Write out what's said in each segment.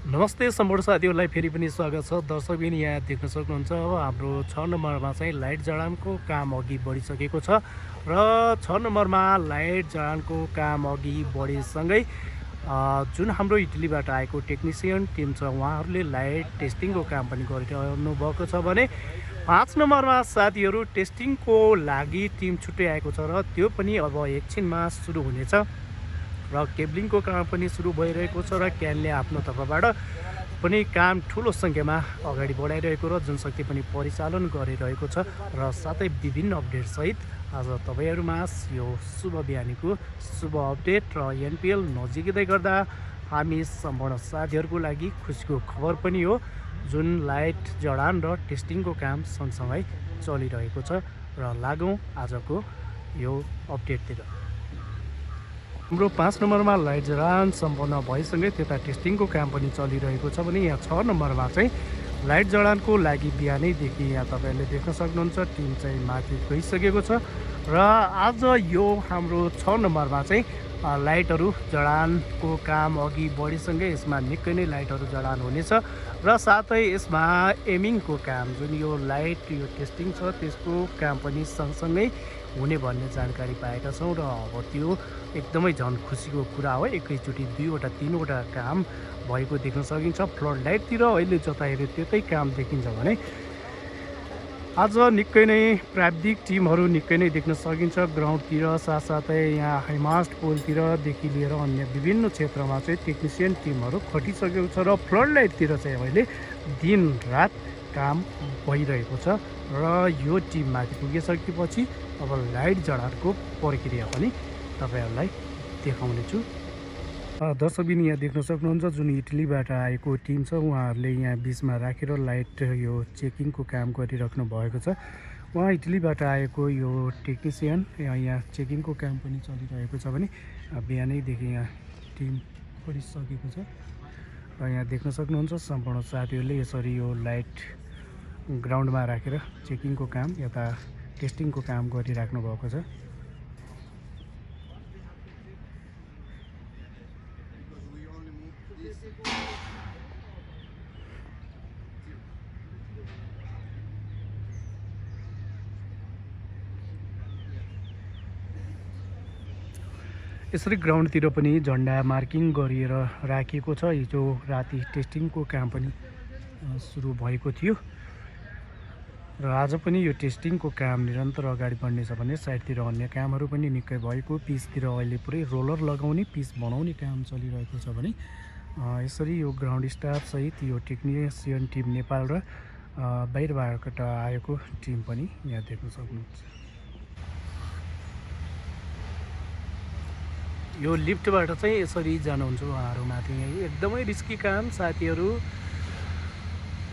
नमस्ते सम्पूर्ण साथीहरूलाई फेरि पनि स्वागत छ। दर्शकबिन यहाँ देख्न सक्नुहुन्छ अब हाम्रो 6 नम्बरमा चाहिँ लाइट जडानको काम अघि बढिसकेको छ र 6 नम्बरमा लाइट जडानको काम अघि बढेसँगै जुन हाम्रो इटलीबाट आएको टेक्निसियन टिम छ उहाँहरूले लाइट टेस्टिङको काम पनि गरिरहनु भएको छ भने 5 नम्बरमा साथीहरू टेस्टिङको लागि टिम छुट्टै आएको छ र त्यो पनि अब एकछिनमा सुरु हुनेछ र केबलिङको काम पनि सुरु भइरहेको छ र क्यानले आफ्नो तर्फबाट पनि काम ठुलो सङ्ख्यामा अगाडि बढाइरहेको र जनशक्ति पनि परिचालन गरिरहेको छ र साथै विभिन्न अपडेटसहित आज तपाईँहरूमा यो शुभ बिहानीको शुभ अपडेट र एनपिएल नजिकै गर्दा हामी सम्पूर्ण साथीहरूको लागि खुसीको खबर पनि हो। जुन लाइट जडान र टेस्टिङको काम सँगसँगै चलिरहेको छ र लागौँ आजको यो अपडेटतिर। हाम्रो 5 नम्बरमा लाइट जडान सम्पन्न भइसँगै त्यता टेस्टिङको काम पनि चलिरहेको छ भने यहाँ 6 नम्बरमा चाहिँ लाइट जडानको लागि बिहानैदेखि यहाँ तपाईँहरूले देख्न सक्नुहुन्छ टिम चाहिँ माथि गइसकेको छ र आज यो हाम्रो 6 नम्बरमा चाहिँ लाइटहरू जडानको काम अघि बढिसँगै यसमा निकै नै लाइटहरू जडान हुनेछ र साथै यसमा एमिङको काम जुन यो लाइट यो टेस्टिङ छ त्यसको काम पनि सँगसँगै हुने भन्ने जानकारी पाएका छौँ र अब त्यो एकदमै झन् खुसीको कुरा हो। एकैचोटि 2वटा 3वटा काम भएको देख्न सकिन्छ। फ्लड लाइटतिर अहिले जता हेऱ्यो त्यतै काम देखिन्छ भने आज निकै नै प्राविधिक टिमहरू निकै नै देख्न सकिन्छ। ग्राउन्डतिर साथसाथै यहाँ हाइमास्ट पोलतिरदेखि लिएर अन्य विभिन्न क्षेत्रमा चाहिँ टेक्निसियन टिमहरू खटिसकेको छ र फ्लड लाइटतिर चाहिँ अहिले दिन रात काम भइरहेको छ र यो टिम माथि पुगिसकेपछि अब लाइट जडानको प्रक्रिया पनि तपाईँहरूलाई देखाउनेछु। दर्शकबिन यहाँ देख्न सक्नुहुन्छ जुन इटलीबाट आएको टिम छ उहाँहरूले यहाँ बिचमा राखेर लाइट यो चेकिङको काम गरिराख्नु भएको छ। उहाँ इटलीबाट आएको यो टेक्निसियन यहाँ चेकिङको काम पनि चलिरहेको छ भने बिहानैदेखि यहाँ टिम खटिसकेको छ र यहाँ देख्न सक्नुहुन्छ सम्पूर्ण साथीहरूले यसरी यो लाइट ग्राउन्डमा राखेर चेकिङको काम यता टेस्टिङको काम गरिराख्नु भएको छ। यसरी ग्राउन्डतिर पनि झन्डा मार्किङ गरिएर राखिएको छ। हिजो राति टेस्टिङको काम पनि सुरु भएको थियो र आज पनि यो टेस्टिङको काम निरन्तर अगाडि बढ्नेछ भने साइडतिर अन्य कामहरू पनि निकै भएको। पिचतिर अहिले पुरै रोलर लगाउने पिच बनाउने काम चलिरहेको छ भने यसरी यो ग्राउन्ड स्टाफसहित यो टेक्निसियन टिम नेपाल र बाहिरबाट आएको टिम पनि यहाँ देख्न सक्नुहुन्छ। यो लिफ्टबाट चाहिँ यसरी जानुहुन्छ उहाँहरू माथि। एकदमै रिस्की काम साथीहरू,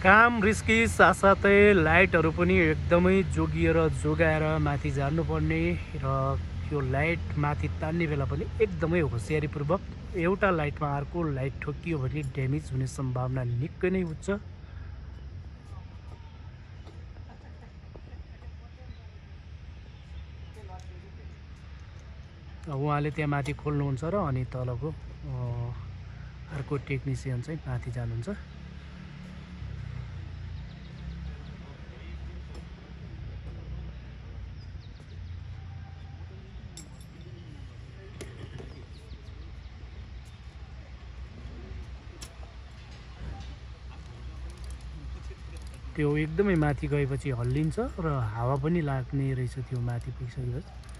काम रिस्की साथसाथै लाइटहरू पनि एकदमै जोगिएर जोगाएर माथि जानुपर्ने र यो लाइट माथि तान्ने बेला पनि एकदमै होसियारीपूर्वक। एउटा लाइटमा अर्को लाइट ठोकियो भने ड्यामेज हुने सम्भावना निकै नै उच्च। उहाँले त्यहाँ माथि खोल्नुहुन्छ र अनि तलको अर्को टेक्निसियन चाहिँ माथि जानुहुन्छ। त्यो एकदमै माथि गएपछि हल्लिन्छ र हावा पनि लाग्ने रहेछ त्यो माथि पुगिसकेपछि।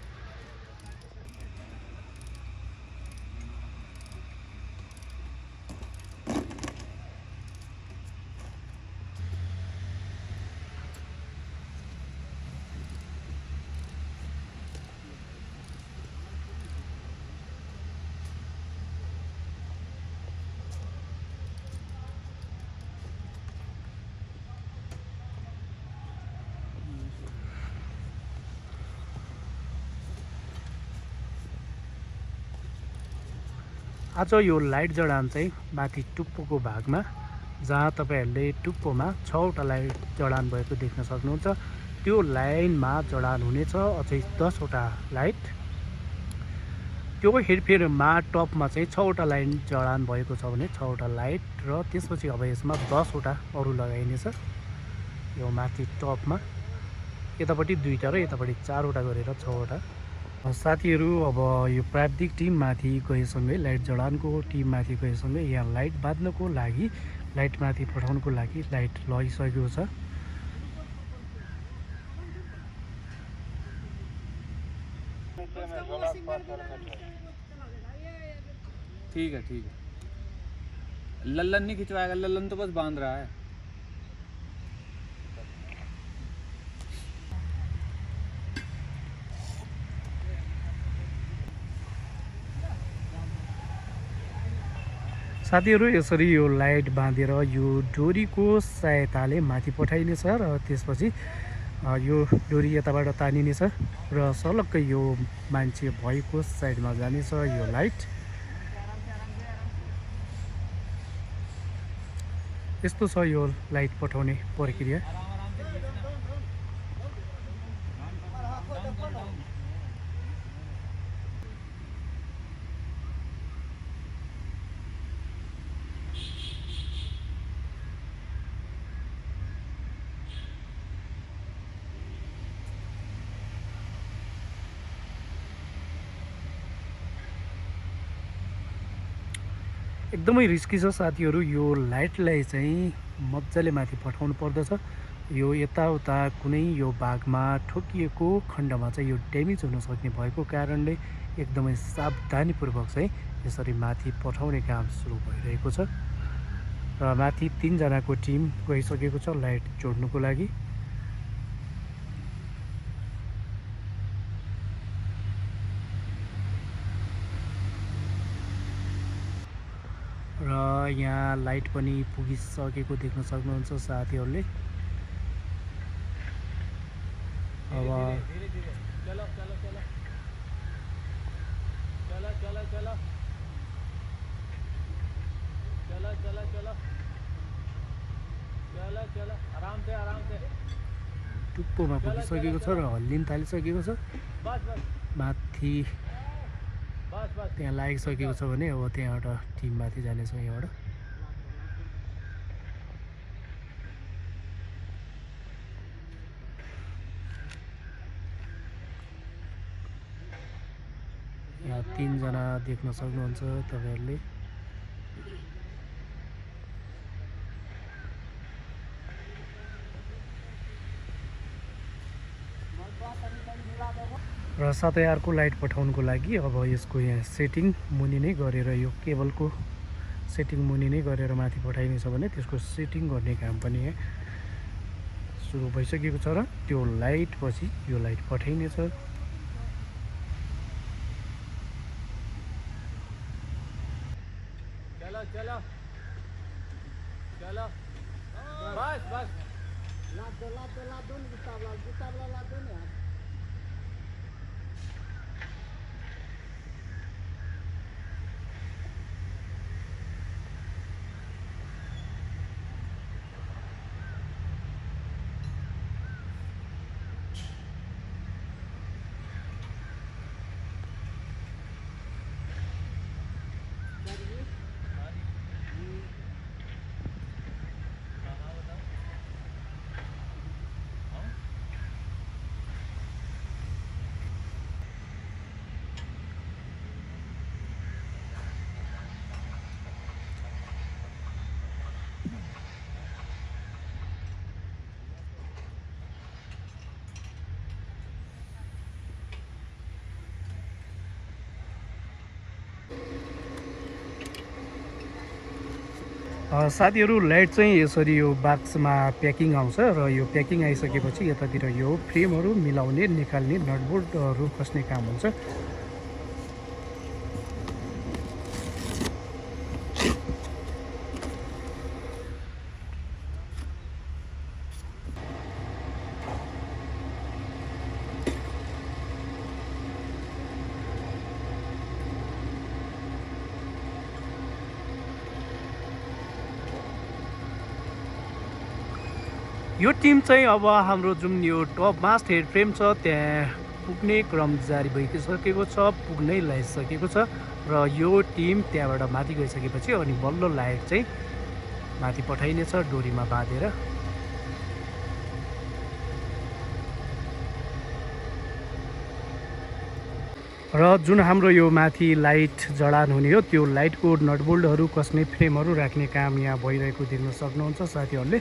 आज यो लाइट जडान चाहिँ माथि टुप्पोको भागमा जहाँ तपाईँहरूले टुप्पोमा 6वटा लाइट जडान भएको देख्न सक्नुहुन्छ त्यो लाइनमा जडान हुनेछ। अझै 10वटा लाइट त्यो हेरफेरमा टपमा चाहिँ 6वटा लाइन जडान भएको छ भने 6वटा लाइट र त्यसपछि अब यसमा 10वटा अरू लगाइनेछ। यो माथि टपमा यतापट्टि 2टा र यतापट्टि 4वटा गरेर 6वटा। साथीहरू अब यो प्राविधिक टिम माथि गएसँगै लाइट जडानको टिम माथि गएसँगै यहाँ लाइट बाँध्नको लागि लाइट माथि पठाउनको लागि लाइट लगिसकेको छ। ठीक है लल्लन नहीं खिंचवाएगा, लल्लन तो बस बांध रहा है। साथीहरू यसरी यो लाइट बाँधेर यो डोरीको सहायताले माथि पठाइनेछ र त्यसपछि यो डोरी यताबाट तानिनेछ र सलक्कै यो मान्छे भएको साइडमा जानेछ यो लाइट। यस्तो छ यो लाइट पठाउने प्रक्रिया। एकदमै रिस्की छ साथीहरू। यो लाइटलाई चाहिँ मजाले माथि पठाउनु पर्दछ। यो यताउता कुनै यो भागमा ठोकिएको खण्डमा चाहिँ यो ड्यामेज हुन सक्ने भएको कारणले एकदमै सावधानीपूर्वक चाहिँ यसरी माथि पठाउने काम सुरु भइरहेको छ र माथि 3 जनाको टिम गइसकेको छ लाइट जोड्नुको लागि। र यहाँ लाइट पनि पुगिसकेको देख्न सक्नुहुन्छ साथीहरूले। अब टुप्पोमा पुगिसकेको छ र हल्लिन थालिसकेको छ। माथि त्यहाँ लागिसकेको छ भने अब त्यहाँबाट टिम माथि जानेछ। यहाँबाट यहाँ 3 जना देख्न सक्नुहुन्छ तपाईहरुले। र साथै अर्को लाइट पठाउनको लागि अब यसको यहाँ सेटिङ मुनि नै गरेर यो केबलको सेटिङ मुनि नै गरेर माथि पठाइनेछ भने त्यसको सेटिङ गर्ने काम पनि यहाँ सुरु भइसकेको छ र त्यो लाइट पछि यो लाइट पठाइनेछ। चलो बस बस ला दो गुस्ताव साथीहरू लाइट चाहिँ यसरी यो बक्समा प्याकिङ आउँछ र यो प्याकिङ आइसकेपछि यतातिर यो फ्रेमहरू मिलाउने निकाल्ने नटबोल्टहरू कस्ने काम हुन्छ। यो टिम चाहिँ अब हाम्रो जुन यो टप मास्ट हेड फ्रेम छ त्यहाँ पुग्ने क्रम जारी भइसकेको छ, पुग्नै लागिसकेको छ र यो टिम त्यहाँबाट माथि गइसकेपछि अनि बल्ल लाइट चाहिँ माथि पठाइनेछ डोरीमा बाँधेर। र जुन हाम्रो यो माथि लाइट जडान हुने हो त्यो लाइटको नटबोल्टहरू कस्ने फ्रेमहरू राख्ने काम यहाँ भइरहेको देख्न सक्नुहुन्छ साथीहरूले।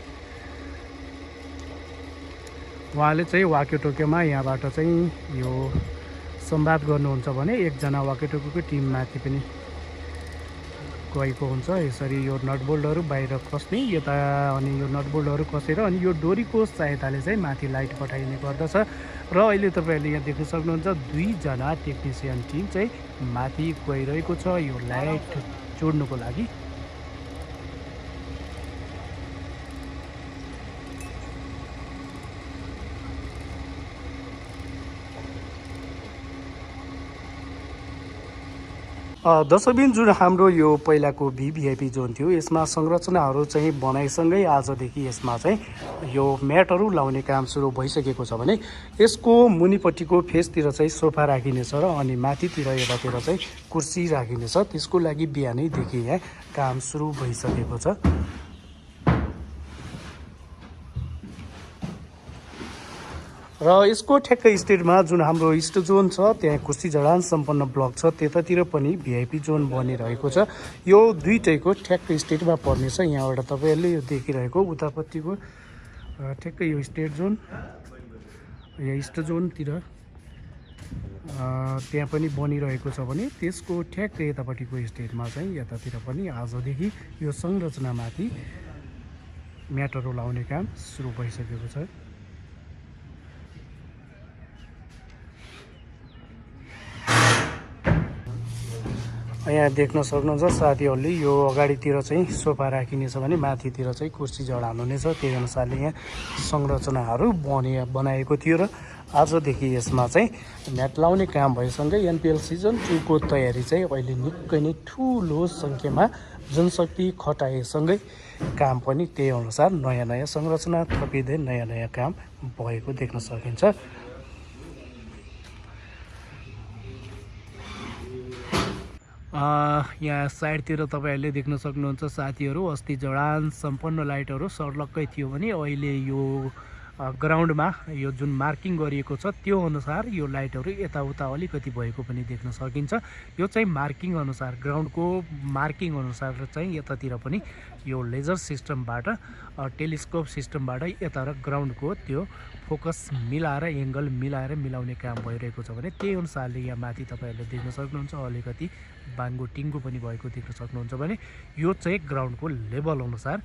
उहाँले चाहिँ वाकेटोकेमा यहाँबाट चाहिँ यो संवाद गर्नुहुन्छ भने एकजना वाकेटोकेको टिम माथि पनि गएको हुन्छ। यसरी यो नटबोल्टहरू बाहिर कस्ने यता अनि यो नटबोल्टहरू कसेर अनि यो डोरीको सहायताले चाहिँ माथि लाइट पठाइने गर्दछ। र अहिले तपाईँहरूले यहाँ देख्न सक्नुहुन्छ 2 जना टेक्निसियन टिम चाहिँ माथि गइरहेको छ यो लाइट जोड्नुको लागि। दर्शकबिन जुन हाम्रो यो पहिलाको भिभिआइपी जोन थियो यसमा संरचनाहरू चाहिँ बनाइसँगै आजदेखि यसमा चाहिँ यो म्याटहरू लाउने काम सुरु भइसकेको छ भने यसको मुनिपट्टिको फेसतिर चाहिँ सोफा राखिनेछ र अनि माथितिर यतातिर चाहिँ कुर्सी राखिनेछ। त्यसको लागि बिहानैदेखि यहाँ काम सुरु भइसकेको छ। र यसको ठ्याक्कै स्टेटमा जुन हाम्रो इस्ट जोन छ त्यहाँ कुर्सी जडान सम्पन्न ब्लक छ, त्यतातिर पनि भिआइपी जोन बनिरहेको छ। यो दुईटैको ठ्याक्कै स्टेटमा पर्नेछ। यहाँबाट तपाईँहरूले यो देखिरहेको उतापट्टिको ठ्याक्कै यो स्टेट जोन या इस्ट जोनतिर त्यहाँ पनि बनिरहेको छ भने त्यसको ठ्याक्कै यतापट्टिको स्टेटमा चाहिँ यतातिर पनि आजदेखि यो संरचनामाथि म्याटहरू लाउने काम सुरु भइसकेको छ। यहाँ देख्न सक्नुहुन्छ साथीहरूले यो अगाडितिर चाहिँ सोफा राखिनेछ भने माथितिर चाहिँ कुर्सी जडान हुनेछ। त्यही अनुसारले यहाँ संरचनाहरू बनाएको थियो र आजदेखि यसमा चाहिँ म्याट लाउने काम भएसँगै एनपिएल सिजन 2 को तयारी चाहिँ अहिले निकै नै ठुलो सङ्ख्यामा जनशक्ति खटाएसँगै काम पनि त्यही अनुसार नयाँ नयाँ संरचना थपिँदै नयाँ नयाँ काम भएको देख्न सकिन्छ। यहाँ साइडतिर तपाईँहरूले देख्न सक्नुहुन्छ साथीहरू अस्ति जडान सम्पन्न लाइटहरू सर्लक्कै थियो भने अहिले यो ग्राउन्डमा यो जुन मार्किङ गरिएको छ त्यो अनुसार यो लाइटहरू यताउता अलिकति भएको पनि देख्न सकिन्छ। यो चाहिँ मार्किङ अनुसार ग्राउन्डको मार्किङ अनुसार चाहिँ यतातिर पनि यो लेजर सिस्टमबाट टेलिस्कोप सिस्टमबाट यता र ग्राउन्डको त्यो फोकस मिलाएर एङ्गल मिलाएर मिलाउने काम भइरहेको छ भने त्यही अनुसारले यहाँ माथि तपाईँहरूले देख्न सक्नुहुन्छ अलिकति बाङ्गो टिङ्गो पनि भएको देख्न सक्नुहुन्छ भने यो चाहिँ ग्राउन्डको लेभल अनुसार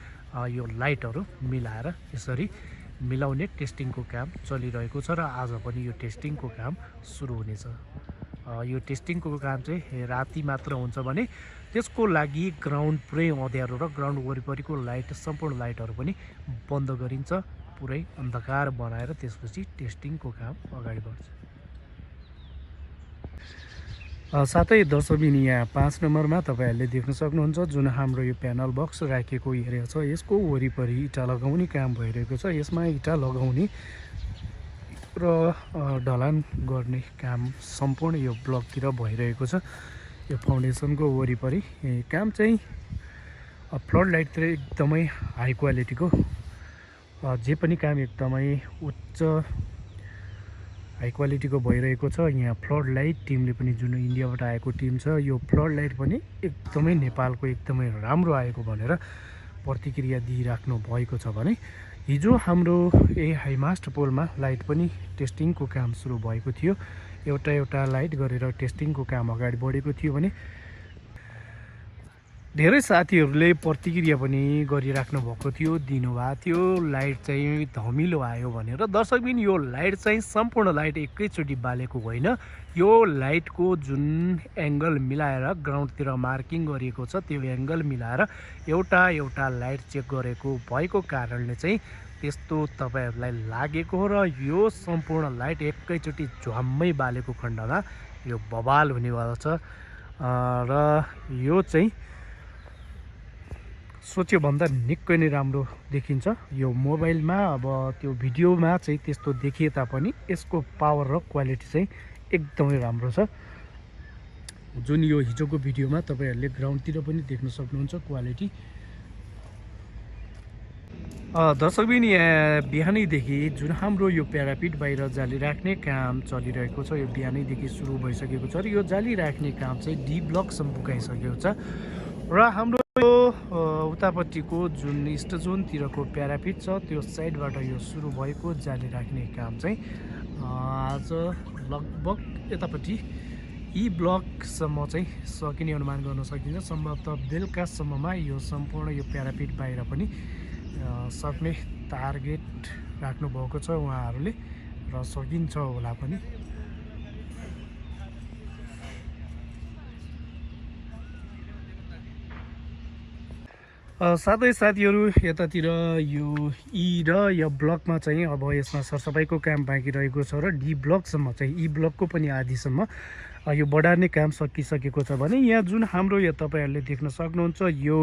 यो लाइटहरू मिलाएर यसरी मिलाउने टेस्टिङको काम चलिरहेको छ र आज पनि यो टेस्टिङको काम सुरु हुनेछ। यो टेस्टिङको काम चाहिँ राति मात्र हुन्छ भने त्यसको लागि ग्राउन्ड पुरै अँध्यारो र ग्राउन्ड वरिपरिको लाइट सम्पूर्ण लाइटहरू पनि बन्द गरिन्छ, पुरै अन्धकार बनाएर त्यसपछि टेस्टिङको काम अगाडि बढ्छ। साथै दर्शकबिन यहाँ 5 नम्बरमा तपाईँहरूले देख्न सक्नुहुन्छ जुन हाम्रो यो प्यानल बक्स राखेको एरिया छ यसको वरिपरि इँटा लगाउने काम भइरहेको छ। यसमा इँटा लगाउने र ढलान गर्ने काम सम्पूर्ण यो ब्लकतिर भइरहेको छ। यो फाउन्डेसनको वरिपरि काम चाहिँ फ्लड लाइटतिर एकदमै हाई क्वालिटीको जे पनि काम एकदमै उच्च हाई क्वालिटीको भइरहेको छ। यहाँ फ्लड लाइट टिमले पनि जुन इन्डियाबाट आएको टिम छ यो फ्लड लाइट पनि एकदमै नेपालको एकदमै राम्रो आएको भनेर प्रतिक्रिया दिइराख्नु भएको छ भने हिजो हाम्रो हाइमास्ट पोलमा लाइट पनि टेस्टिङको काम सुरु भएको थियो। एउटा लाइट गरेर टेस्टिङको काम अगाडि बढेको थियो भने धेरै साथीहरूले प्रतिक्रिया पनि गरिराख्नु भएको थियो, दिनुभएको थियो लाइट चाहिँ धमिलो आयो भनेर। दर्शकबिन यो लाइट चाहिँ सम्पूर्ण लाइट एकैचोटि बालेको होइन, यो लाइटको जुन एङ्गल मिलाएर ग्राउन्डतिर मार्किङ गरिएको छ त्यो एङ्गल मिलाएर एउटा लाइट चेक गरेको भएको कारणले चाहिँ त्यस्तो तपाईँहरूलाई लागेको हो। र यो सम्पूर्ण लाइट एकैचोटि झ्वाम्मै बालेको खण्डमा यो बवाल हुनेवाला छ र यो चाहिँ सोच्यो भन्दा निकै नै राम्रो देखिन्छ। यो मोबाइलमा अब त्यो भिडियोमा चाहिँ त्यस्तो देखिए तापनि यसको पावर र क्वालिटी चाहिँ एकदमै राम्रो छ। जुन यो हिजोको भिडियोमा तपाईँहरूले ग्राउन्डतिर पनि देख्न सक्नुहुन्छ क्वालिटी। दर्शकबिन यहाँ बिहानैदेखि जुन हाम्रो यो प्यारापिट बाहिर जाली राख्ने काम चलिरहेको छ, यो बिहानैदेखि सुरु भइसकेको छ र यो जाली राख्ने काम चाहिँ डी ब्लकसम्म पुगाइसकेको छ। र हाम्रो यो उतापट्टिको जुन इस्ट जोनतिरको प्यारापिट छ त्यो साइडबाट यो सुरु भएको जाली राख्ने काम चाहिँ आज लगभग यतापट्टि ई ब्लकसम्म चाहिँ सकिने अनुमान गर्न सकिन्छ। सम्भवतः बेलुकासम्ममा यो सम्पूर्ण यो प्यारापिट बाहिर पनि सक्ने टार्गेट राख्नुभएको छ उहाँहरूले र सकिन्छ होला पनि। साथै साथीहरू यतातिर यो ई र यो ब्लकमा चाहिँ अब यसमा सरसफाइको काम बाँकी रहेको छ र डी ब्लकसम्म चाहिँ ई ब्लकको पनि आधीसम्म यो बढार्ने काम सकिसकेको छ भने यहाँ जुन हाम्रो यो तपाईँहरूले देख्न सक्नुहुन्छ यो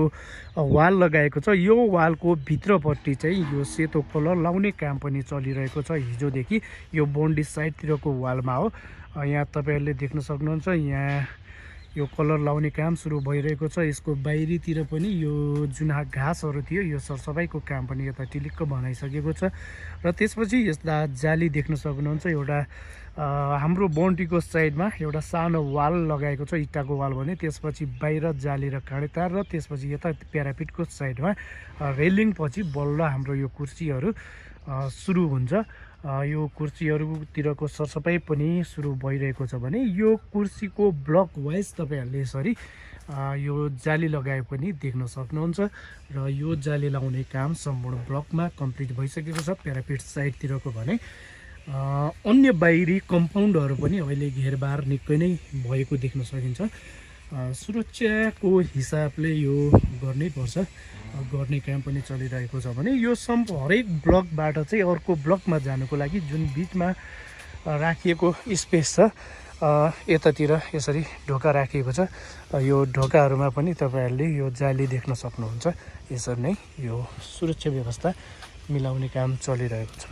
वाल लगाएको छ, यो वालको भित्रपट्टि चाहिँ यो सेतो कलर लाउने काम पनि चलिरहेको छ हिजोदेखि। यो बोन्डी साइडतिरको वालमा हो, यहाँ तपाईँहरूले देख्न सक्नुहुन्छ यहाँ यो कलर लाउने काम सुरु भइरहेको छ। यसको बाहिरीतिर पनि यो जुन घाँसहरू थियो यो सरसफाइको काम पनि यता टिलिक्क बनाइसकेको छ। र त्यसपछि यस्ता जाली देख्न सक्नुहुन्छ, एउटा हाम्रो बाउन्ड्रीको साइडमा एउटा सानो वाल लगाएको छ, इट्टाको वाल भने त्यसपछि बाहिर जाली र काँडे तार र त्यसपछि यता प्यारापिटको साइडमा रेलिङ पछि बल्ल हाम्रो यो कुर्सीहरू सुरु हुन्छ। यो कुर्सीहरूतिरको सरसफाइ पनि सुरु भइरहेको छ भने यो कुर्सीको ब्लक वाइज तपाईँहरूले यसरी यो जाली लगाए पनि देख्न सक्नुहुन्छ। र यो जाली लाउने काम सम्पूर्ण ब्लकमा कम्प्लिट भइसकेको छ प्यारापिट साइडतिरको भने। अन्य बाहिरी कम्पाउन्डहरू पनि अहिले घेरबार निकै नै भएको देख्न सकिन्छ। सुरक्षाको हिसाबले यो गर्नै पर्छ, गर्ने काम पनि चलिरहेको छ भने यो हरेक ब्लकबाट चाहिँ अर्को ब्लकमा जानुको लागि जुन बिचमा राखिएको स्पेस छ यतातिर यसरी ढोका राखिएको छ, यो ढोकाहरूमा पनि तपाईँहरूले यो जाली देख्न सक्नुहुन्छ। यसरी नै यो सुरक्षा व्यवस्था मिलाउने काम चलिरहेको छ।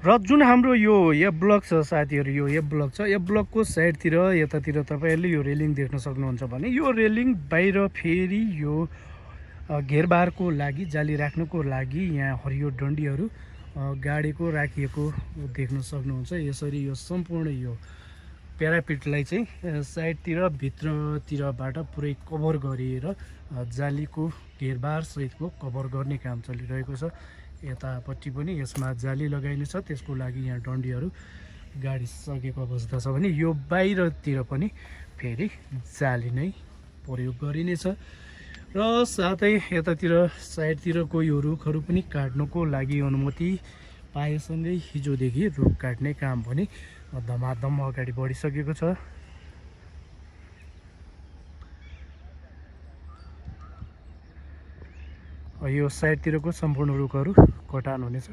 र जुन हाम्रो यो ब्लक छ साथीहरू, यो ब्लक छ, यो ब्लकको साइडतिर यतातिर तपाईँहरूले यो रेलिङ देख्न सक्नुहुन्छ भने यो रेलिङ बाहिर फेरि यो घेरबारको लागि जाली राख्नुको लागि यहाँ हरियो डन्डीहरू गाडेको राखिएको देख्न सक्नुहुन्छ। यसरी यो सम्पूर्ण यो प्यारापिटलाई चाहिँ साइडतिर भित्रतिरबाट पुरै कभर गरिएर जालीको घेरबार सहितको कभर गर्ने काम चलिरहेको छ। यतापट्टि पनि यसमा जाली लगाइने छ, त्यसको लागि यहाँ डन्डीहरू गाडिसकेको अवस्था छ भने यो बाहिरतिर पनि फेरि जाली नै प्रयोग गरिनेछ। र साथै यतातिर साइडतिरको यो रुखहरू पनि काट्नुको लागि अनुमति पाएसँगै हिजोदेखि रुख काट्ने काम पनि धमाधम अगाडि बढिसकेको छ। यो साइडतिरको सम्पूर्ण रुखहरू कटान हुनेछ।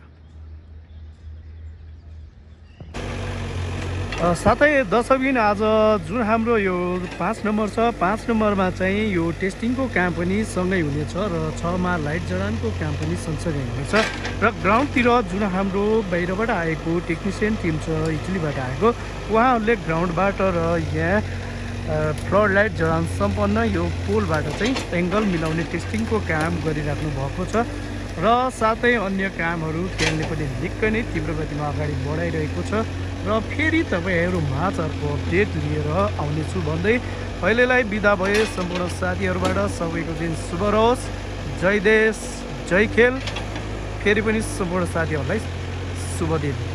साथै दर्शकबिन आज जुन हाम्रो यो 5 नम्बर छ, 5 नम्बरमा चाहिँ यो टेस्टिङको काम पनि सँगै हुनेछ र 6 मा लाइट जडानको काम पनि सँगसँगै हुनेछ। र ग्राउन्डतिर जुन हाम्रो बाहिरबाट आएको टेक्निसियन टिम छ इटलीबाट आएको, उहाँहरूले ग्राउन्डबाट र यहाँ फ्लड लाइट जडान सम्पन्न यो पोलबाट चाहिँ एङ्गल मिलाउने टेस्टिङको काम गरिराख्नु भएको छ। र साथै अन्य कामहरू त्यहाँले पनि निकै नै तीव्र गतिमा अगाडि बढाइरहेको छ। र फेरि तपाईँहरू माझहरूको अपडेट लिएर आउनेछु भन्दै अहिलेलाई बिदा भए। सम्पूर्ण साथीहरूबाट सबैको दिन शुभ रहोस्। जय देश जय खेल। फेरि पनि सम्पूर्ण साथीहरूलाई शुभ दिन।